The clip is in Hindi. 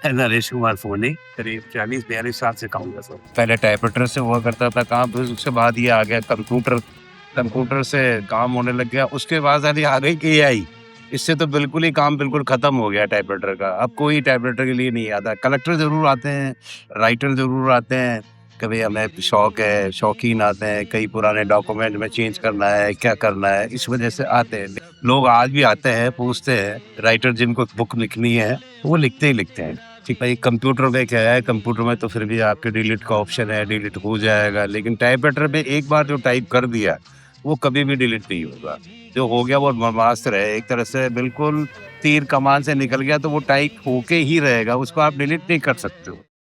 नरेश कुमार सोनी, करीब 40-42 साल से काम कर रहा हूँ। पहले टाइपराइटर से हुआ करता था काम, फिर उसके बाद ये आ गया कंप्यूटर। कंप्यूटर से काम होने लग गया, उसके बाद अभी आ गई एआई। इससे तो बिल्कुल ही काम बिल्कुल खत्म हो गया टाइपराइटर का। अब कोई टाइपराइटर के लिए नहीं आता। कलेक्टर जरूर आते हैं, राइटर जरूर आते हैं, कभी हमें शौक है, शौकीन आते हैं, कई पुराने डॉक्यूमेंट में चेंज करना है, क्या करना है, इस वजह से आते हैं। लोग आज भी आते हैं, पूछते हैं, राइटर जिनको बुक लिखनी है वो लिखते ही लिखते हैं। ठीक भाई, कंप्यूटर में क्या है, कंप्यूटर में तो फिर भी आपके डिलीट का ऑप्शन है, डिलीट हो जाएगा, लेकिन टाइपराइटर में एक बार जो टाइप कर दिया वो कभी भी डिलीट नहीं होगा। जो हो गया वो ब्रह्मास्त्र है, एक तरह से बिल्कुल तीर कमान से निकल गया तो वो टाइप होके ही रहेगा, उसको आप डिलीट नहीं कर सकते हो।